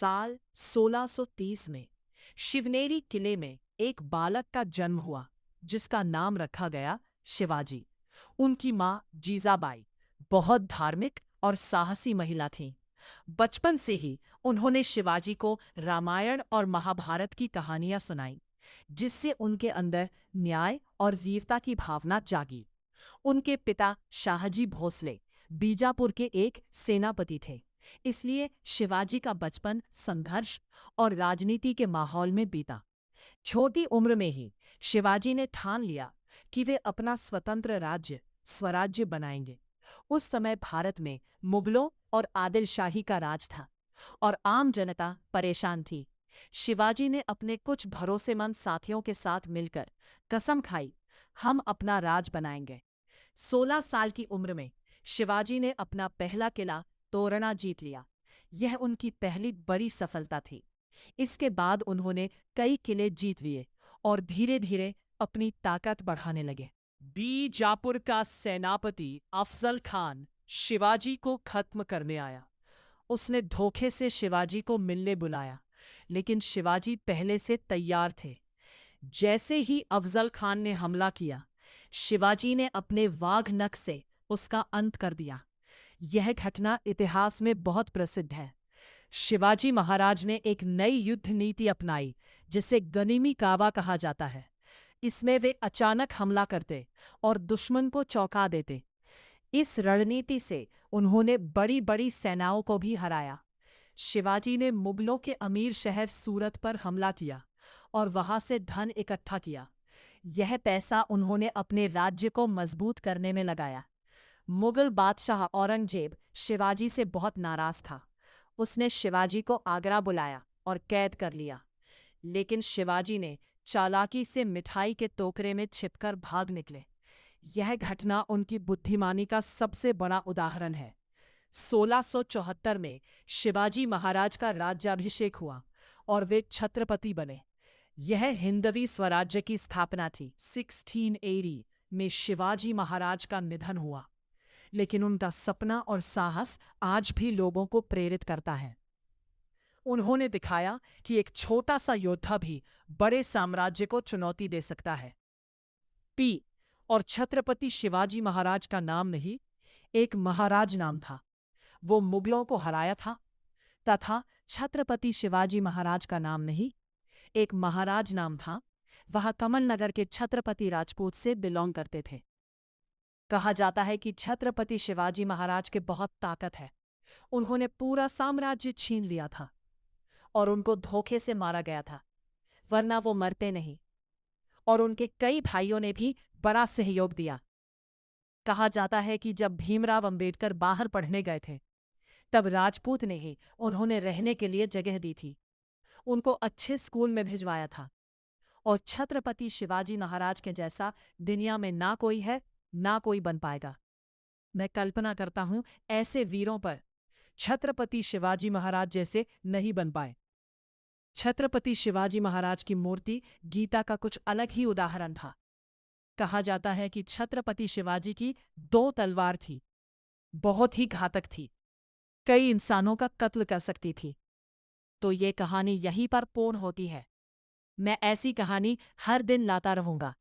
साल 1630 में शिवनेरी किले में एक बालक का जन्म हुआ जिसका नाम रखा गया शिवाजी। उनकी माँ जीजाबाई बहुत धार्मिक और साहसी महिला थीं। बचपन से ही उन्होंने शिवाजी को रामायण और महाभारत की कहानियां सुनाई, जिससे उनके अंदर न्याय और वीरता की भावना जागी। उनके पिता शाहजी भोसले बीजापुर के एक सेनापति थे, इसलिए शिवाजी का बचपन संघर्ष और राजनीति के माहौल में बीता। छोटी उम्र में ही शिवाजी ने ठान लिया कि वे अपना स्वतंत्र राज्य स्वराज्य बनाएंगे। उस समय भारत में मुगलों और आदिलशाही का राज था और आम जनता परेशान थी। शिवाजी ने अपने कुछ भरोसेमंद साथियों के साथ मिलकर कसम खाई, हम अपना राज बनाएंगे। 16 साल की उम्र में शिवाजी ने अपना पहला किला तोरणा जीत लिया। यह उनकी पहली बड़ी सफलता थी। इसके बाद उन्होंने कई किले जीत लिए और धीरे धीरे अपनी ताकत बढ़ाने लगे। बीजापुर का सेनापति अफजल खान शिवाजी को खत्म करने आया। उसने धोखे से शिवाजी को मिलने बुलाया, लेकिन शिवाजी पहले से तैयार थे। जैसे ही अफजल खान ने हमला किया, शिवाजी ने अपने वाघ नख से उसका अंत कर दिया। यह घटना इतिहास में बहुत प्रसिद्ध है। शिवाजी महाराज ने एक नई युद्ध नीति अपनाई जिसे गनीमी कावा कहा जाता है। इसमें वे अचानक हमला करते और दुश्मन को चौंका देते। इस रणनीति से उन्होंने बड़ी बड़ी सेनाओं को भी हराया। शिवाजी ने मुगलों के अमीर शहर सूरत पर हमला किया और वहां से धन इकट्ठा किया। यह पैसा उन्होंने अपने राज्य को मजबूत करने में लगाया। मुगल बादशाह औरंगजेब शिवाजी से बहुत नाराज था। उसने शिवाजी को आगरा बुलाया और कैद कर लिया, लेकिन शिवाजी ने चालाकी से मिठाई के टोकरे में छिपकर भाग निकले। यह घटना उनकी बुद्धिमानी का सबसे बड़ा उदाहरण है। 1674 में शिवाजी महाराज का राज्याभिषेक हुआ और वे छत्रपति बने। यह हिंदवी स्वराज्य की स्थापना थी। 1680 में शिवाजी महाराज का निधन हुआ, लेकिन उनका सपना और साहस आज भी लोगों को प्रेरित करता है। उन्होंने दिखाया कि एक छोटा सा योद्धा भी बड़े साम्राज्य को चुनौती दे सकता है। पी और छत्रपति शिवाजी महाराज का नाम नहीं, एक महाराज नाम था। वो मुगलों को हराया था, तथा छत्रपति शिवाजी महाराज का नाम नहीं, एक महाराज नाम था। वह कमल नगर के छत्रपति राजपूत से बिलोंग करते थे। कहा जाता है कि छत्रपति शिवाजी महाराज के बहुत ताकत है। उन्होंने पूरा साम्राज्य छीन लिया था और उनको धोखे से मारा गया था, वरना वो मरते नहीं। और उनके कई भाइयों ने भी बड़ा सहयोग दिया। कहा जाता है कि जब भीमराव अंबेडकर बाहर पढ़ने गए थे, तब राजपूत ने ही उन्होंने रहने के लिए जगह दी थी, उनको अच्छे स्कूल में भिजवाया था। और छत्रपति शिवाजी महाराज के जैसा दुनिया में ना कोई है, ना कोई बन पाएगा। मैं कल्पना करता हूं ऐसे वीरों पर छत्रपति शिवाजी महाराज जैसे नहीं बन पाए। छत्रपति शिवाजी महाराज की मूर्ति गीता का कुछ अलग ही उदाहरण था। कहा जाता है कि छत्रपति शिवाजी की 2 तलवार थी, बहुत ही घातक थी, कई इंसानों का कत्ल कर सकती थी। तो ये कहानी यहीं पर पूर्ण होती है। मैं ऐसी कहानी हर दिन लाता रहूंगा।